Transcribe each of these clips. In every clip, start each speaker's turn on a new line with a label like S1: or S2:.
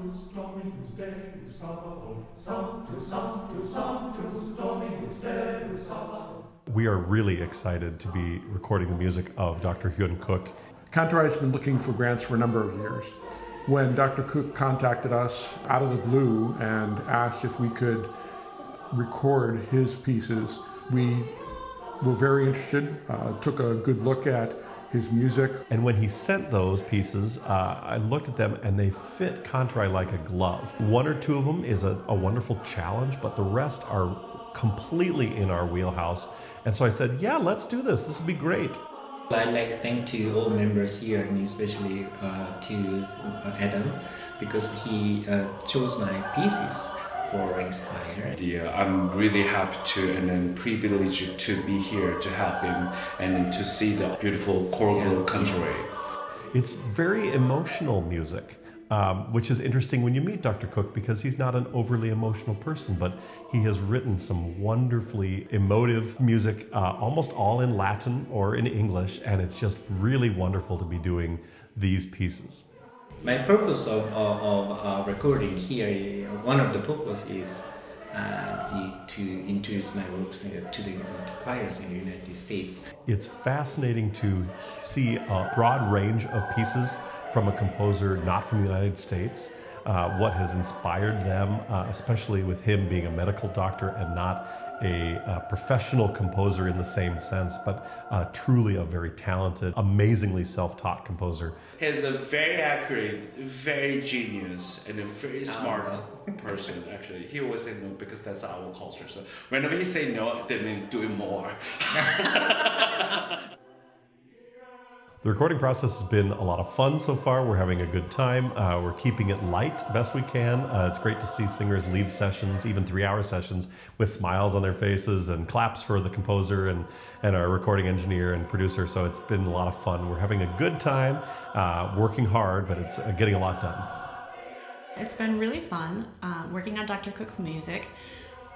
S1: Sanctus Dominus Deus Sabaoth, Sanctus Dominus Deus Sabaoth. We are really excited to be recording the music of Dr. Hyun Kook.
S2: Kantorei has been looking for grants for a number of years. When Dr. Kook contacted us out of the blue and asked if we could record his pieces, we were very interested, took a good look at his music.
S1: And when he sent those pieces, I looked at them and they fit Kantorei like a glove. One or two of them is a wonderful challenge, but the rest are completely in our wheelhouse. And so I said, yeah, let's do this. This will be great.
S3: I'd like to thank to all members here, and especially to Adam, because he chose my pieces for Inspire.
S4: I'm really happy to and then privileged to be here to help him and to see the beautiful choral Kantorei.
S1: It's very emotional music, which is interesting when you meet Dr. Kook because he's not an overly emotional person, but he has written some wonderfully emotive music, almost all in Latin or in English, and it's just really wonderful to be doing these pieces.
S3: My purpose of recording here, one of the purpose is to introduce my works to the choirs in the United States.
S1: It's fascinating to see a broad range of pieces from a composer not from the United States, what has inspired them, especially with him being a medical doctor and not a professional composer in the same sense, but truly a very talented, amazingly self-taught composer.
S4: He's a very accurate, very genius, and a very smart person, actually. He always say no because that's our culture. So whenever he say no, then do it more.
S1: The recording process has been a lot of fun so far. We're having a good time. We're keeping it light best we can. It's great to see singers leave sessions, even 3-hour sessions, with smiles on their faces and claps for the composer and our recording engineer and producer. So it's been a lot of fun. We're having a good time, working hard, but it's getting a lot done.
S5: It's been really fun working on Dr. Kook's music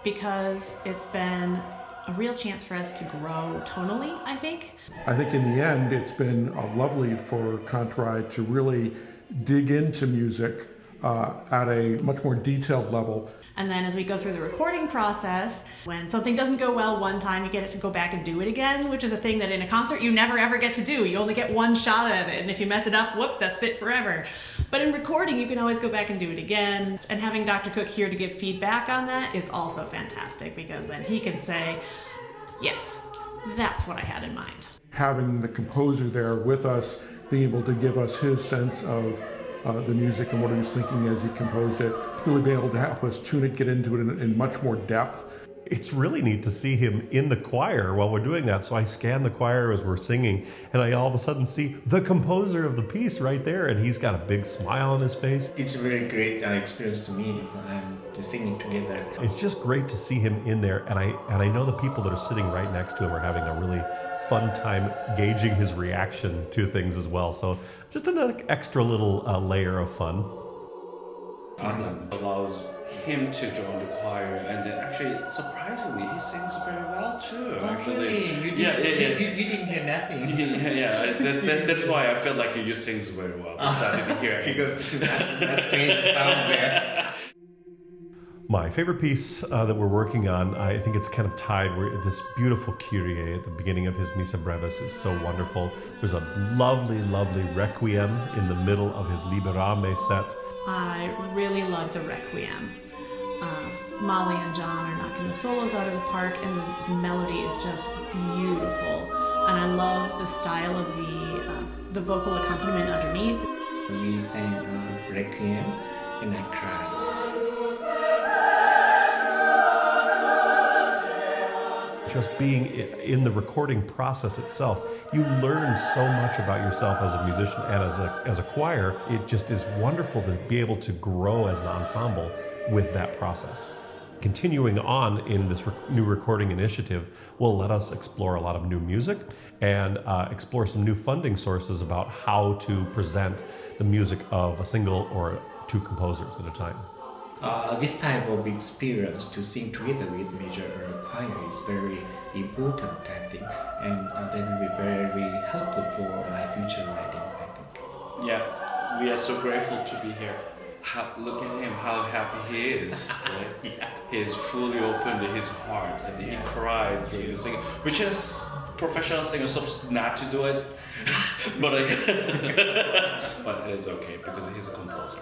S5: because it's been a real chance for us to grow tonally, I think.
S2: I think in the end, it's been lovely for Kantorei to really dig into music at a much more detailed level.
S5: And then as we go through the recording process, when something doesn't go well one time, you get to go back and do it again, which is a thing that in a concert you never ever get to do. You only get one shot at it, and if you mess it up, whoops, that's it forever. But in recording, you can always go back and do it again. And having Dr. Kook here to give feedback on that is also fantastic, because then he can say, yes, that's what I had in mind.
S2: Having the composer there with us, being able to give us his sense of the music and what he was thinking as he composed it, really being able to help us tune it, get into it in much more depth.
S1: It's really neat to see him in the choir while we're doing that. So I scan the choir as we're singing, and I all of a sudden see the composer of the piece right there, and he's got a big smile on his face.
S3: It's a very great experience to meet and to singing together.
S1: It's just great to see him in there, and I know the people that are sitting right next to him are having a really fun time gauging his reaction to things as well. So just another extra little layer of fun.
S4: Adam allows him to join the choir, and then actually, surprisingly, he sings very well too.
S3: Really? You didn't hear nothing.
S4: That's why I felt like you sing very well, because I didn't hear it.
S3: Because that's great sound there.
S1: My favorite piece that we're working on, I think it's kind of tied with this beautiful Kyrie at the beginning of his Missa Brevis is so wonderful. There's a lovely, lovely Requiem in the middle of his Liberame set.
S5: I really love the Requiem. Molly and John are knocking the solos out of the park, and the melody is just beautiful. And I love the style of the vocal accompaniment underneath.
S3: We sang Requiem, and I cried.
S1: Just being in the recording process itself, you learn so much about yourself as a musician and as a choir. It just is wonderful to be able to grow as an ensemble with that process. Continuing on in this new recording initiative will let us explore a lot of new music and explore some new funding sources about how to present the music of a single or two composers at a time.
S3: This type of experience to sing together with major choir is very important, I think, and that will be very helpful for my future writing, I think.
S4: Yeah, we are so grateful to be here. look at him, how happy he is. Right?
S3: Yeah.
S4: He's fully opened his heart and he cried during the singing, which is professional singers supposed not to do it, but but it is okay because he's a composer.